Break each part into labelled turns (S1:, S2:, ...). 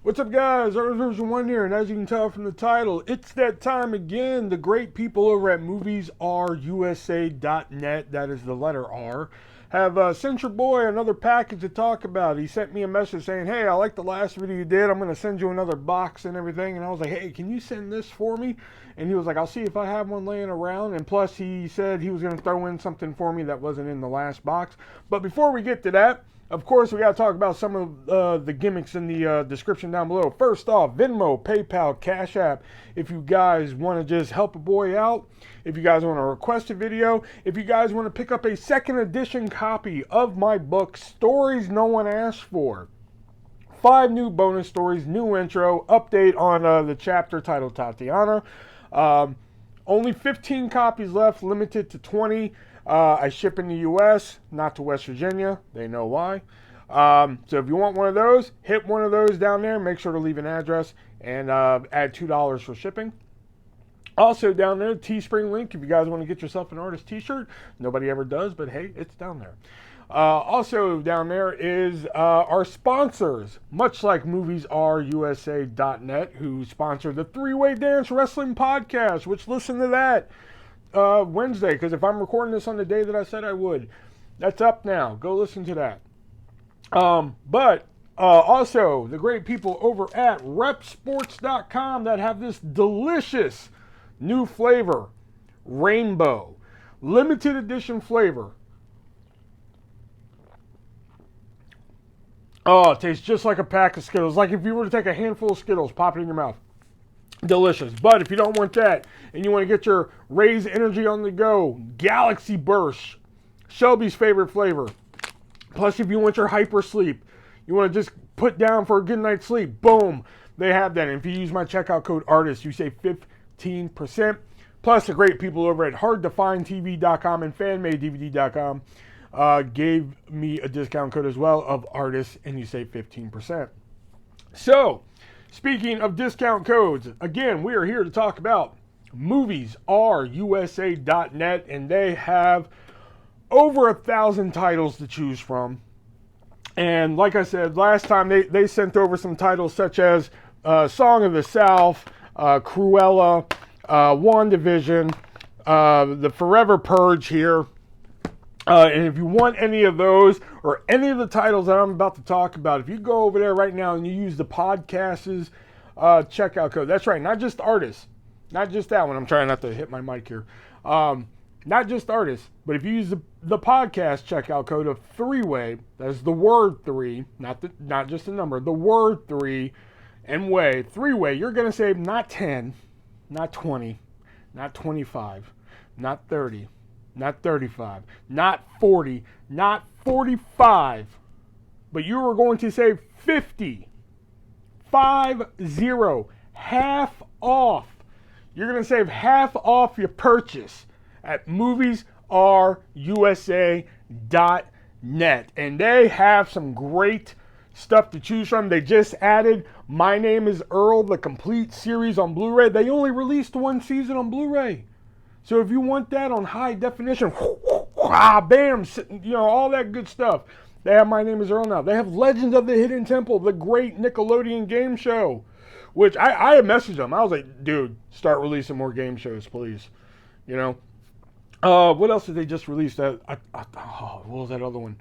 S1: What's up, guys? ArtistVersion1 here, and as you can tell from the title, it's that time again. The great people over at moviesrusa.net, that is the letter R, have sent your boy another package to talk about. He sent me a message saying, hey, I like the last video you did. I'm going to send you another box and everything. And I was like, hey, can you send this for me? And he was like, I'll see if I have one laying around. And plus, he said he was going to throw in something for me that wasn't in the last box. But before we get to that, of course, we got to talk about some of the gimmicks in the description down below. First off, Venmo, PayPal, Cash App. If you guys want to just help a boy out, if you guys want to request a video, if you guys want to pick up a second edition copy of my book, Stories No One Asked For. 5 new bonus stories, new intro, update on the chapter titled Tatiana. Only 15 copies left, limited to 20. I ship in the U.S., not to West Virginia. They know why. So if you want one of those, hit one of those down there. Make sure to leave an address and add $2 for shipping. Also down there, Teespring link if you guys want to get yourself an artist t-shirt. Nobody ever does, but hey, it's down there. Also down there is our sponsors, much like moviesrusa.net, who sponsor the Three-Way Dance Wrestling Podcast, which listen to that Wednesday, because if I'm recording this on the day that I said I would, that's up now. Go listen to that. But also the great people over at repsports.com that have this delicious new flavor, rainbow, limited edition flavor. Oh, it tastes just like a pack of Skittles. Like if you were to take a handful of Skittles, pop it in your mouth. Delicious. But if you don't want that and you want to get your Raise Energy on the go, Galaxy Burst, Shelby's favorite flavor. Plus, if you want your hyper sleep, you want to just put down for a good night's sleep, boom, they have that. And if you use my checkout code ARTIST, you save 15%. Plus, the great people over at hardtofindtv.com and fanmadedvd.com gave me a discount code as well of ARTIST, and you save 15%. So, speaking of discount codes, again, we are here to talk about moviesrusa.net, and they have over 1,000 titles to choose from. And like I said, last time they sent over some titles such as Song of the South, Cruella, WandaVision, the Forever Purge here. And if you want any of those or any of the titles that I'm about to talk about, if you go over there right now and you use the podcast's checkout code, that's right, not just artists, not just that one. I'm trying not to hit my mic here. Not just artists, but if you use the podcast checkout code of Three-Way, that's the word 3, not just the number, the word 3 and way, Three-Way, you're going to save not 10, not 20, not 25, not 30. Not 35, not 40, not 45, but you are going to save 50, 50, half off. You're going to save half off your purchase at moviesrusa.net. And they have some great stuff to choose from. They just added My Name is Earl, the complete series on Blu-ray. They only released 1 season on Blu-ray. So if you want that on high definition, bam, you know, all that good stuff, they have My Name is Earl now. They have Legends of the Hidden Temple, the great Nickelodeon game show, which I had messaged them. I was like, dude, start releasing more game shows, please. You know. What else did they just release? What was that other one?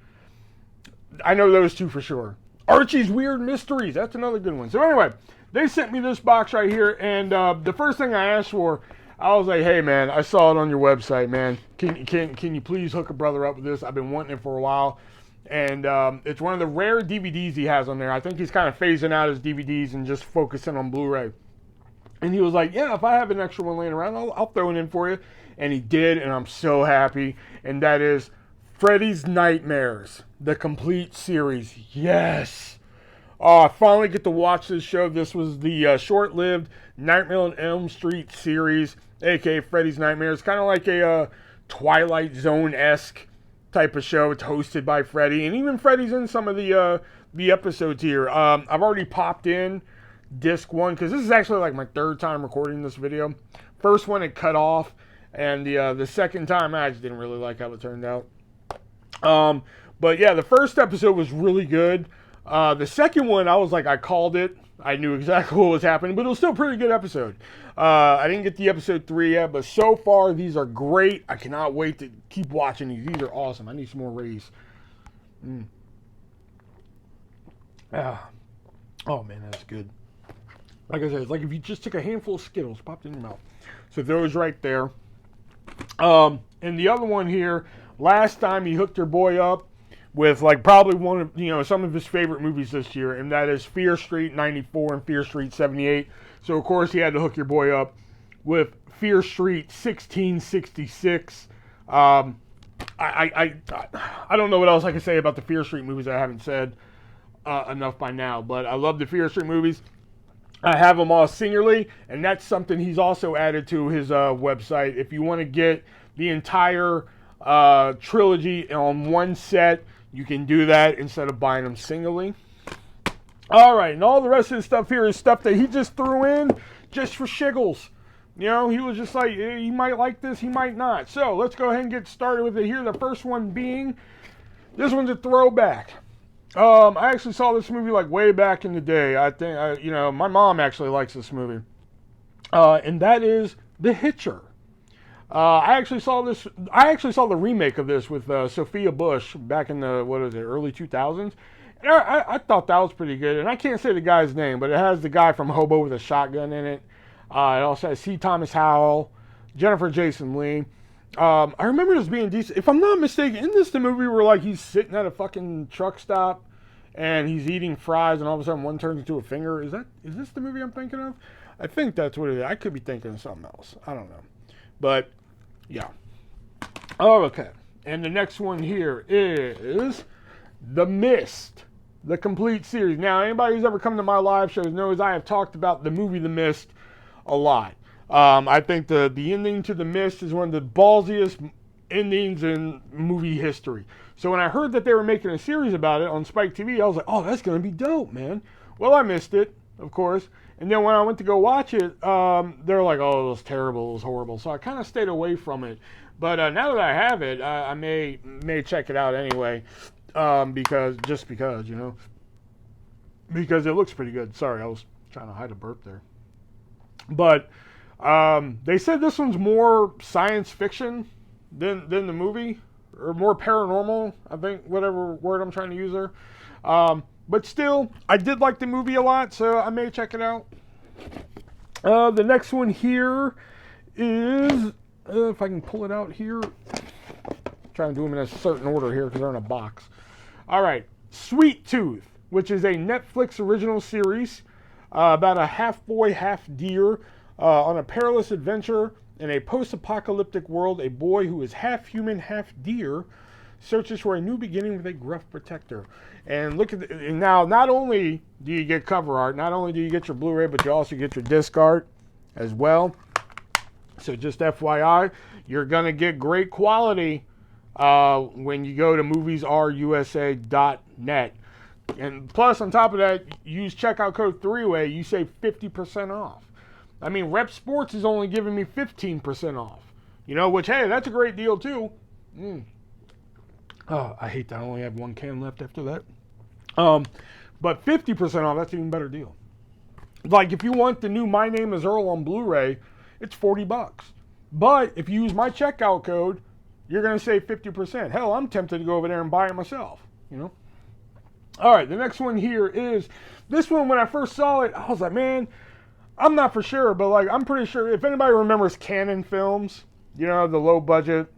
S1: I know those 2 for sure. Archie's Weird Mysteries. That's another good one. So anyway, they sent me this box right here, and the first thing I asked for, I was like, hey, man, I saw it on your website, man. Can you please hook a brother up with this? I've been wanting it for a while. And it's one of the rare DVDs he has on there. I think he's kind of phasing out his DVDs and just focusing on Blu-ray. And he was like, yeah, if I have an extra one laying around, I'll throw it in for you. And he did, and I'm so happy. And that is Freddys Nightmares, the complete series. Yes! Oh, I finally get to watch this show. This was the short-lived Nightmare on Elm Street series, a.k.a. Freddys Nightmares. Kind of like a Twilight Zone-esque type of show. It's hosted by Freddy, and even Freddy's in some of the episodes here. I've already popped in disc 1, because this is actually like my 3rd time recording this video. First one it cut off, and the second time I just didn't really like how it turned out. But yeah, the first episode was really good. The second one, I was like, I called it. I knew exactly what was happening, but it was still a pretty good episode. I didn't get the episode 3 yet, but so far, these are great. I cannot wait to keep watching these. These are awesome. I need some more Rays. Oh, man, that's good. Like I said, it's like if you just took a handful of Skittles, popped it in your mouth. So those right there. And the other one here, last time he hooked your boy up with like probably one of, you know, some of his favorite movies this year, and that is Fear Street 94 and Fear Street 78. So of course he had to hook your boy up with Fear Street 1666. I don't know what else I can say about the Fear Street movies I haven't said enough by now, but I love the Fear Street movies. I have them all singularly, and that's something he's also added to his website. If you want to get the entire trilogy on one set, you can do that instead of buying them singly. All right, and all the rest of the stuff here is stuff that he just threw in just for shiggles. You know, he was just like, he might like this, he might not. So let's go ahead and get started with it here. The first one being, this one's a throwback. I actually saw this movie like way back in the day. I think, you know, my mom actually likes this movie. And that is The Hitcher. I actually saw the remake of this with Sophia Bush back in the, early 2000s. And I thought that was pretty good. And I can't say the guy's name, but it has the guy from Hobo with a Shotgun in it. It also has C. Thomas Howell, Jennifer Jason Leigh. I remember this being decent. If I'm not mistaken, isn't this the movie where like he's sitting at a fucking truck stop and he's eating fries and all of a sudden one turns into a finger? Is this the movie I'm thinking of? I think that's what it is. I could be thinking of something else. I don't know. But yeah. Oh, okay. And the next one here is The Mist, the complete series. Now, anybody who's ever come to my live shows knows I have talked about the movie The Mist a lot. I think the ending to The Mist is one of the ballsiest endings in movie history. So when I heard that they were making a series about it on Spike TV, I was like, oh, that's going to be dope, man. Well, I missed it, of course. And then when I went to go watch it, they were like, oh, it was terrible, it was horrible. So I kind of stayed away from it. But now that I have it, I may check it out anyway, because, you know, because it looks pretty good. Sorry, I was trying to hide a burp there. But they said this one's more science fiction than the movie, or more paranormal, I think, whatever word I'm trying to use there. But still, I did like the movie a lot, so I may check it out. The next one here is, if I can pull it out here, I'm trying to do them in a certain order here because they're in a box. All right, Sweet Tooth, which is a Netflix original series about a half boy, half deer on a perilous adventure in a post-apocalyptic world. A boy who is half human, half deer searches for a new beginning with a gruff protector. And look at now, not only do you get cover art, not only do you get your Blu-ray, but you also get your disc art as well. So just FYI, you're going to get great quality when you go to moviesrusa.net. And plus, on top of that, use checkout code 3-way, you save 50% off. I mean, Rep Sports is only giving me 15% off. You know, which, hey, that's a great deal, too. Oh, I hate that I only have one can left after that. But 50% off, that's an even better deal. Like, if you want the new My Name is Earl on Blu-ray, it's $40. But if you use my checkout code, you're going to save 50%. Hell, I'm tempted to go over there and buy it myself, you know? All right, the next one here is, this one, when I first saw it, I was like, man, I'm not for sure, but like, I'm pretty sure, if anybody remembers Canon Films, you know, the low-budget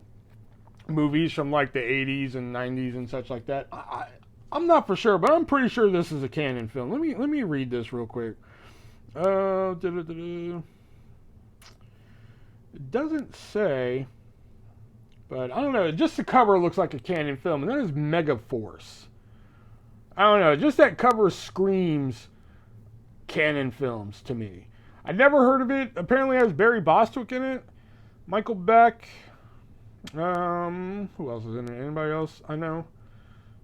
S1: movies from like the 80s and 90s and such like that, I'm not for sure, but I'm pretty sure this is a Canon film. Let me read this real quick. It doesn't say, but I don't know, just the cover looks like a Canon film, and that is Megaforce. I don't know, just that cover screams Canon Films to me. I never heard of it. Apparently it has Barry Bostwick in it, Michael Beck. Who else is in it? Anybody else I know?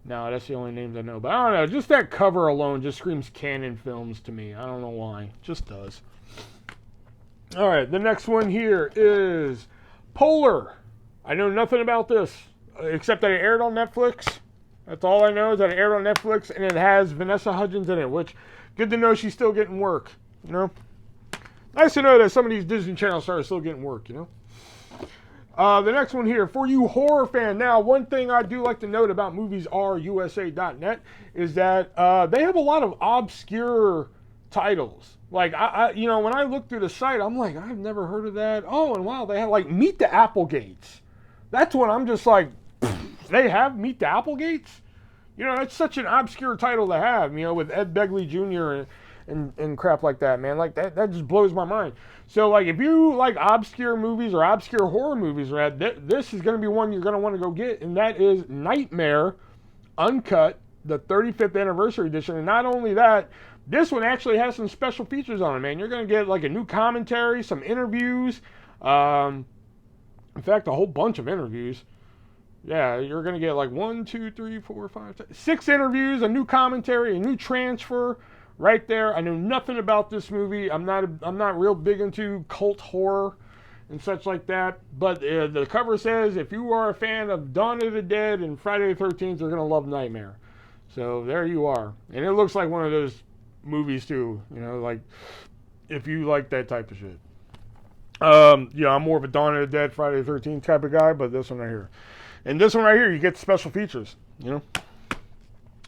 S1: No, that's the only names I know. But I don't know, just that cover alone just screams Canon Films to me. I don't know why. It just does. All right, the next one here is Polar. I know nothing about this, except that it aired on Netflix. That's all I know is that it aired on Netflix, and it has Vanessa Hudgens in it, which, good to know she's still getting work, you know? Nice to know that some of these Disney Channel stars are still getting work, you know? The next one here, for you horror fan. Now, one thing I do like to note about moviesreusa.net is that they have a lot of obscure titles. Like, you know, when I look through the site, I'm like, I've never heard of that. Oh, and wow, they have, like, Meet the Applegates. That's when I'm just like, they have Meet the Applegates? You know, that's such an obscure title to have, you know, with Ed Begley Jr. and crap like that, man. Like, that just blows my mind. So, like, if you like obscure movies or obscure horror movies, this is going to be one you're going to want to go get, and that is Nightmare Uncut, the 35th anniversary edition. And not only that, this one actually has some special features on it, man. You're going to get, like, a new commentary, some interviews, in fact, a whole bunch of interviews. Yeah, you're going to get, like, 6 interviews, a new commentary, a new transfer. Right there, I know nothing about this movie. I'm not real big into cult horror and such like that. But the cover says, if you are a fan of Dawn of the Dead and Friday the 13th, you're gonna love Nightmare. So there you are, and it looks like one of those movies too. You know, like if you like that type of shit. Yeah, I'm more of a Dawn of the Dead, Friday the 13th type of guy, but this one right here, and this one right here, you get special features. You know.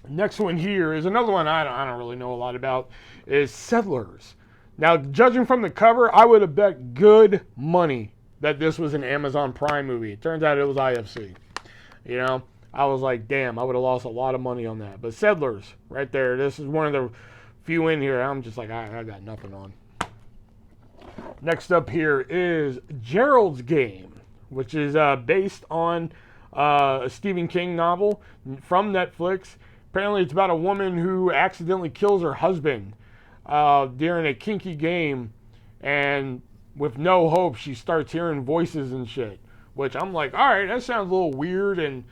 S1: Next one here is another one I don't really know a lot about, is Settlers. Now, judging from the cover, I would have bet good money that this was an Amazon Prime movie. It turns out it was IFC. You know, I was like, damn, I would have lost a lot of money on that. But Settlers, right there, this is one of the few in here. I'm just like, I got nothing on. Next up here is Geralds Game, which is based on a Stephen King novel from Netflix. Apparently, it's about a woman who accidentally kills her husband during a kinky game, and with no hope, she starts hearing voices and shit. Which I'm like, all right, that sounds a little weird and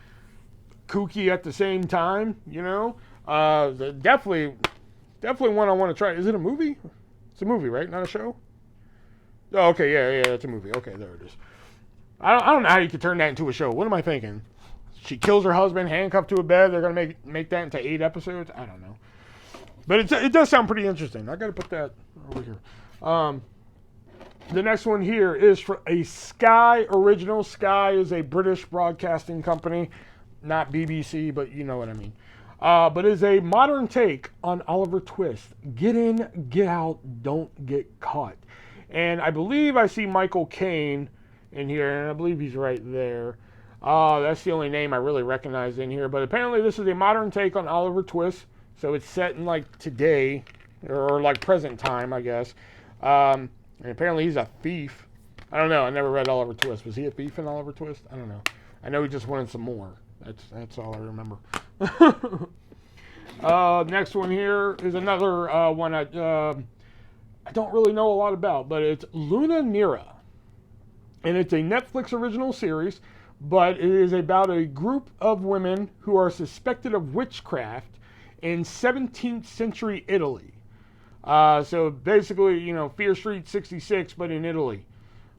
S1: kooky at the same time, you know. Definitely one I want to try. Is it a movie? It's a movie, right? Not a show. Oh, okay, yeah, it's a movie. Okay, there it is. I don't know how you could turn that into a show. What am I thinking? She kills her husband, handcuffed to a bed. They're going to make that into 8 episodes? I don't know. But it does sound pretty interesting. I got to put that over here. The next one here is for a Sky original. Sky is a British broadcasting company. Not BBC, but you know what I mean. But it's a modern take on Oliver Twist. Get in, get out, don't get caught. And I believe I see Michael Caine in here, and I believe he's right there. That's the only name I really recognize in here. But apparently this is a modern take on Oliver Twist. So it's set in like today, or like present time, I guess. And apparently he's a thief. I don't know. I never read Oliver Twist. Was he a thief in Oliver Twist? I don't know. I know he just wanted some more. That's all I remember. Next one here is another one I don't really know a lot about, but it's Luna Mira. And it's a Netflix original series. But it is about a group of women who are suspected of witchcraft in 17th century Italy. So basically, you know, Fear Street 66, but in Italy.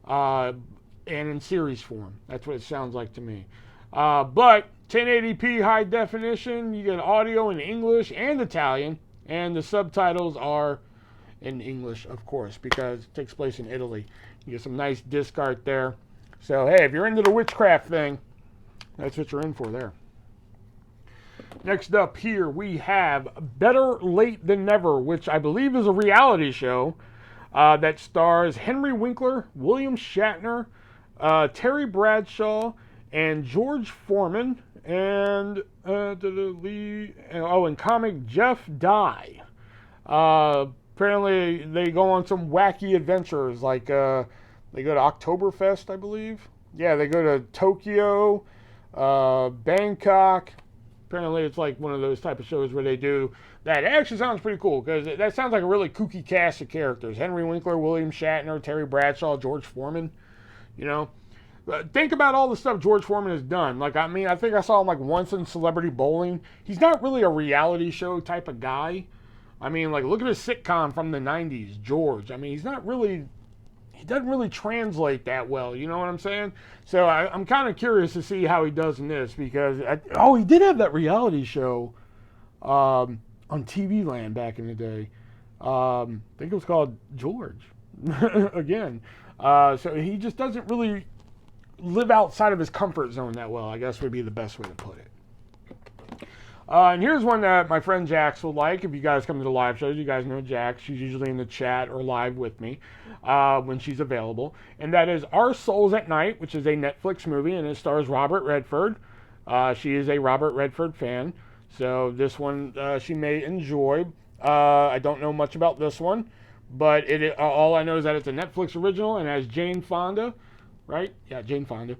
S1: And in series form. That's what it sounds like to me. But 1080p high definition, you get audio in English and Italian. And the subtitles are in English, of course, because it takes place in Italy. You get some nice disc art there. So, hey, if you're into the witchcraft thing, that's what you're in for there. Next up here, we have Better Late Than Never, which I believe is a reality show that stars Henry Winkler, William Shatner, Terry Bradshaw, and George Foreman, and and comic Jeff Dye. Apparently, they go on some wacky adventures, like they go to Oktoberfest, I believe. Yeah, they go to Tokyo, Bangkok. Apparently, it's like one of those type of shows where they do that. It actually sounds pretty cool, because that sounds like a really kooky cast of characters. Henry Winkler, William Shatner, Terry Bradshaw, George Foreman. You know, think about all the stuff George Foreman has done. Like, I mean, I think I saw him like once in Celebrity Bowling. He's not really a reality show type of guy. I mean, like, look at his sitcom from the 90s, George. I mean, he's not really doesn't really translate that well. You know what I'm saying? So I'm kind of curious to see how he does in this because he did have that reality show on TV Land back in the day. I think it was called George. Again, so he just doesn't really live outside of his comfort zone that well, I guess would be the best way to put it. And here's one that my friend Jax will like. If you guys come to the live shows, you guys know Jax. She's usually in the chat or live with me when she's available. And that is Our Souls at Night, which is a Netflix movie, and it stars Robert Redford. She is a Robert Redford fan, so this one she may enjoy. I don't know much about this one, but all I know is that it's a Netflix original and has Jane Fonda, right? Yeah, Jane Fonda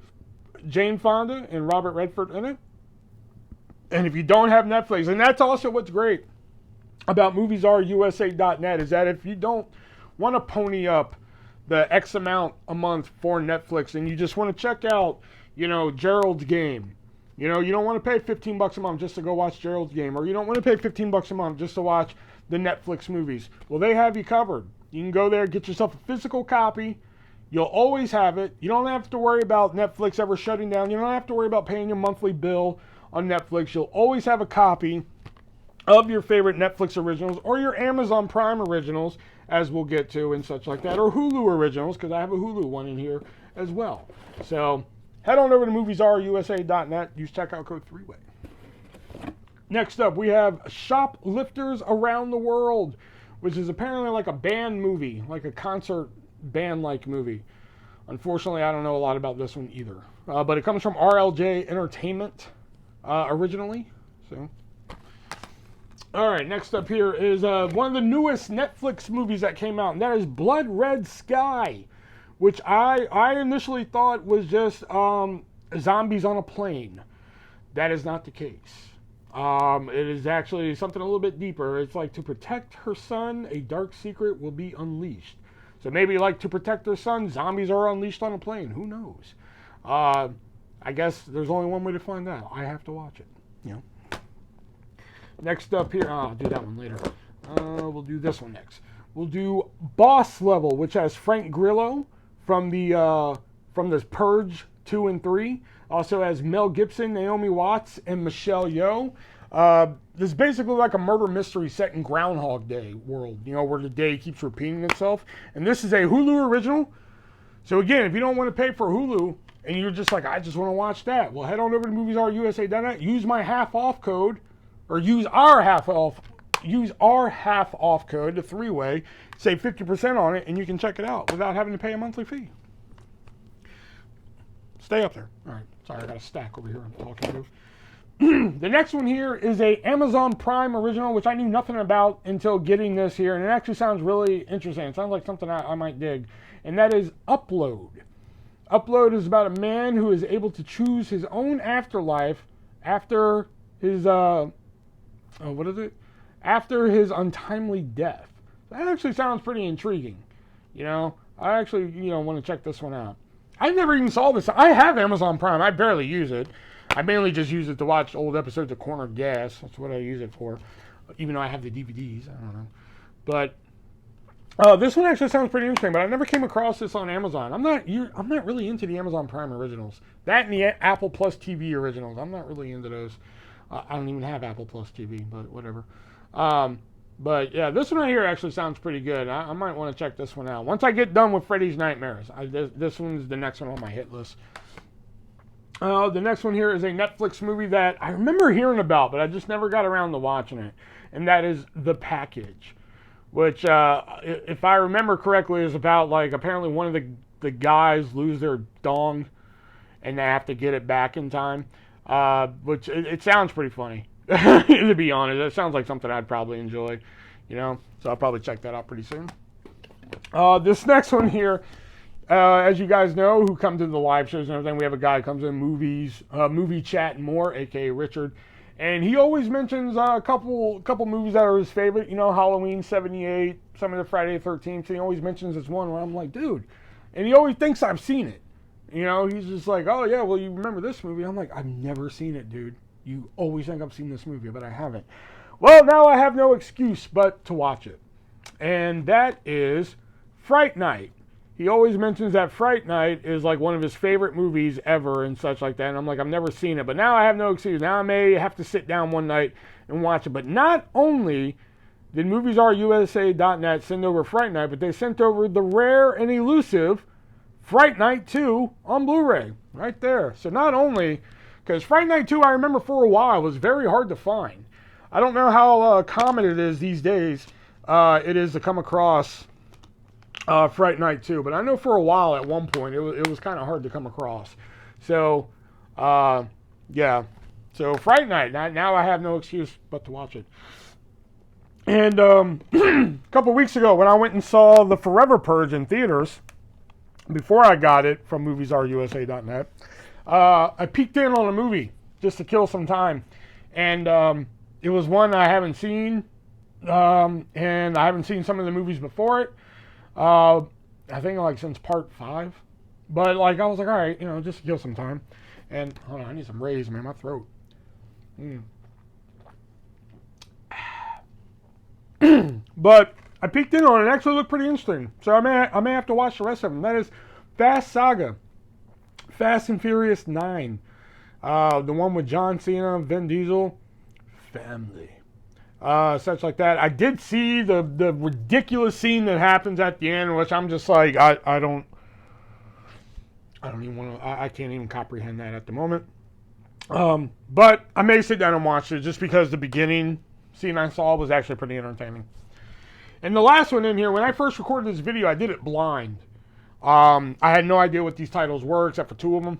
S1: and Robert Redford in it. And if you don't have Netflix, and that's also what's great about MoviesRUSA.net, is that if you don't want to pony up the X amount a month for Netflix and you just want to check out, Geralds Game, you don't want to pay $15 a month just to go watch Geralds Game, or you don't want to pay $15 a month just to watch the Netflix movies. Well, they have you covered. You can go there, get yourself a physical copy. You'll always have it. You don't have to worry about Netflix ever shutting down. You don't have to worry about paying your monthly bill on Netflix. You'll always have a copy of your favorite Netflix originals or your Amazon Prime originals, as we'll get to, and such like that, or Hulu originals, because I have a Hulu one in here as well. So head on over to MoviesRUSA.net. Use checkout code 3-way. Next up, we have Shoplifters Around the World, which is apparently like a band movie, like a concert band-like movie. Unfortunately, I don't know a lot about this one either. But it comes from RLJ Entertainment originally. So, all right, next up here is one of the newest Netflix movies that came out, and that is Blood Red Sky, which I initially thought was just zombies on a plane. That is not the case. It is actually something a little bit deeper. It's like, to protect her son, a dark secret will be unleashed. So maybe like to protect her son, zombies are unleashed on a plane. Who knows? I guess there's only one way to find out. I have to watch it. Next up here, I'll do that one later. We'll do this one next. We'll do Boss Level, which has Frank Grillo from the Purge 2 and 3. Also has Mel Gibson, Naomi Watts, and Michelle Yeoh. This is basically like a murder mystery set in Groundhog Day world, where the day keeps repeating itself. And this is a Hulu original. So again, if you don't want to pay for Hulu, and you're just like, I just want to watch that, well, head on over to MoviesRUSA.net, use my half-off code, or use our half-off code, the 3-way, save 50% on it, and you can check it out without having to pay a monthly fee. Stay up there. All right, sorry, I got a stack over here I'm talking to. The next one here is a Amazon Prime original, which I knew nothing about until getting this here, and it actually sounds really interesting. It sounds like something I might dig, and that is Upload. Upload is about a man who is able to choose his own afterlife after his after his untimely death. That actually sounds pretty intriguing. I actually want to check this one out. I never even saw this. I have Amazon Prime. I barely use it. I mainly just use it to watch old episodes of Corner Gas. That's what I use it for. Even though I have the DVDs. I don't know. But this one actually sounds pretty interesting, but I never came across this on Amazon. I'm not really into the Amazon Prime originals. That and the Apple Plus TV originals. I'm not really into those. I don't even have Apple Plus TV, but whatever. But yeah, this one right here actually sounds pretty good. I might want to check this one out. Once I get done with Freddys Nightmares, this one's the next one on my hit list. The next one here is a Netflix movie that I remember hearing about, but I just never got around to watching it. And that is The Package, which, if I remember correctly, is about, like, apparently one of the guys lose their dong and they have to get it back in time. Which, it sounds pretty funny, to be honest. It sounds like something I'd probably enjoy, so I'll probably check that out pretty soon. This next one here, as you guys know, who come to the live shows and everything, we have a guy who comes in movies, movie chat and more, aka Richard, and he always mentions a couple movies that are his favorite. Halloween 78, some of the Friday the 13th. He always mentions this one where I'm like, dude, and he always thinks I've seen it. He's just like, oh yeah, well, you remember this movie? I'm like, I've never seen it, dude. You always think I've seen this movie, but I haven't. Well, now I have no excuse but to watch it, and that is Fright Night. he always mentions that Fright Night is like one of his favorite movies ever and such like that. And I'm like, I've never seen it, but now I have no excuse. Now I may have to sit down one night and watch it. But not only did MoviesRUSA.net send over Fright Night, but they sent over the rare and elusive Fright Night 2 on Blu-ray right there. So not only, because Fright Night 2, I remember for a while, was very hard to find. I don't know how common it is these days. It is to come across Fright Night 2, but I know for a while at one point it was kind of hard to come across. So, yeah. So Fright Night, now I have no excuse but to watch it. And a couple weeks ago when I went and saw The Forever Purge in theaters, before I got it from MoviesRUSA.net, I peeked in on a movie just to kill some time. And it was one I haven't seen, and I haven't seen some of the movies before it. I think like since part 5. But like I was like, all right, just to kill some time. And hold on, I need some Rays, man, my throat. But I peeked in on it. It actually looked pretty interesting. So I may have to watch the rest of them. That is Fast Saga. Fast and Furious 9. The one with John Cena, Vin Diesel. Family. Such like that. I did see the ridiculous scene that happens at the end, which I'm just like, I don't even want to, I can't even comprehend that at the moment. But I may sit down and watch it just because the beginning scene I saw was actually pretty entertaining. And the last one in here, when I first recorded this video, I did it blind. I had no idea what these titles were except for 2 of them.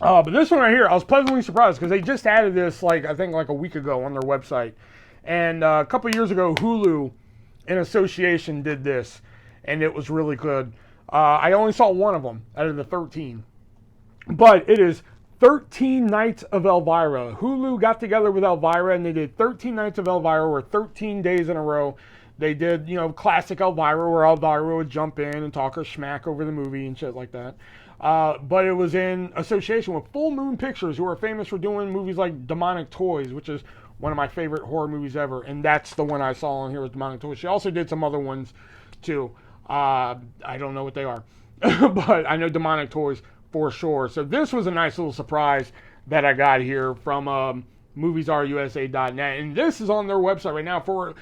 S1: But this one right here, I was pleasantly surprised because they just added this, I think a week ago on their website. And a couple years ago, Hulu, in association, did this, and it was really good. I only saw one of them out of the 13. But it is 13 Nights of Elvira. Hulu got together with Elvira, and they did 13 Nights of Elvira, or 13 days in a row. They did, classic Elvira, where Elvira would jump in and talk her smack over the movie and shit like that. But it was in association with Full Moon Pictures, who are famous for doing movies like Demonic Toys, which is one of my favorite horror movies ever. And that's the one I saw on here with Demonic Toys. She also did some other ones, too. I don't know what they are. But I know Demonic Toys for sure. So this was a nice little surprise that I got here from MoviesRUSA.net. And this is on their website right now for,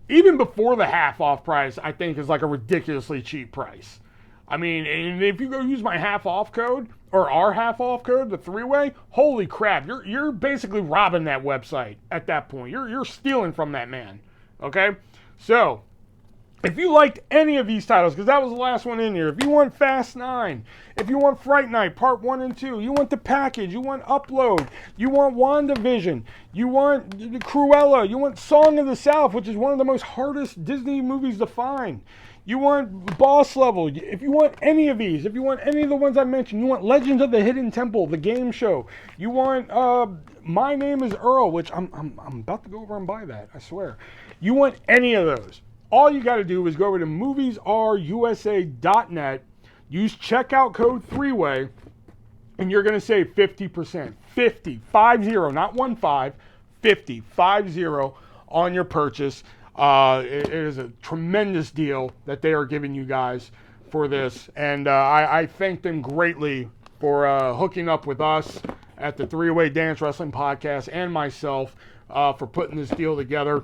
S1: even before the half off price, I think is like a ridiculously cheap price. I mean, and if you go use my half off code, or our half off code, the 3-way, holy crap, you're basically robbing that website at that point. You're stealing from that man. Okay? So, if you liked any of these titles, because that was the last one in here, if you want Fast 9, if you want Fright Night Part 1 and 2, you want the package, you want Upload, you want WandaVision, you want Cruella, you want Song of the South, which is one of the most hardest Disney movies to find. You want Boss Level. If you want any of these, if you want any of the ones I mentioned, you want Legends of the Hidden Temple, the game show. You want My Name is Earl, which I'm about to go over and buy that, I swear. You want any of those. All you got to do is go over to MoviesRUSA.net, use checkout code 3-way, and you're going to save 50%. 50, not 15, 50 on your purchase. It is a tremendous deal that they are giving you guys for this. And I thank them greatly for hooking up with us at the 3-Way Dance Wrestling Podcast and myself for putting this deal together.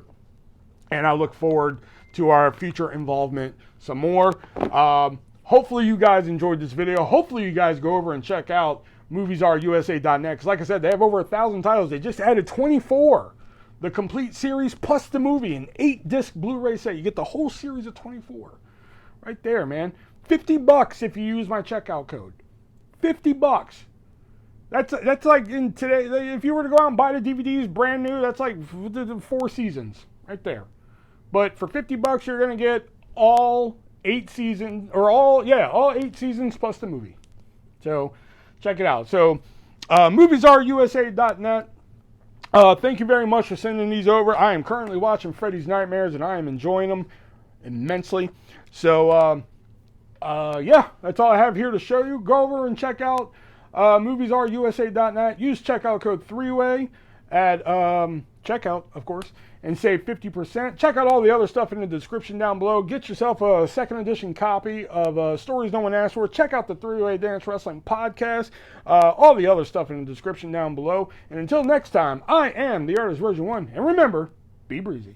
S1: And I look forward to our future involvement some more. Hopefully you guys enjoyed this video. Hopefully you guys go over and check out MoviesRUSA.net. Because like I said, they have over 1,000 titles. They just added 24. The complete series plus the movie, an 8-disc Blu-ray set. You get the whole series of 24. Right there, man. $50 if you use my checkout code. $50. That's like in today, if you were to go out and buy the DVDs brand new, that's like the 4 seasons right there. But for $50, you're going to get all 8 seasons, or all 8 seasons plus the movie. So check it out. So MoviesRUSA.net. Thank you very much for sending these over. I am currently watching Freddys Nightmares, and I am enjoying them immensely. So, yeah, that's all I have here to show you. Go over and check out MoviesRUSA.net. Use checkout code 3-way at checkout, of course. and save 50%. Check out all the other stuff in the description down below. Get yourself a second edition copy of Stories No One Asked For. Check out the 3-Way Dance Wrestling Podcast. All the other stuff in the description down below. And until next time, I am the Artist Version 1. And remember, be breezy.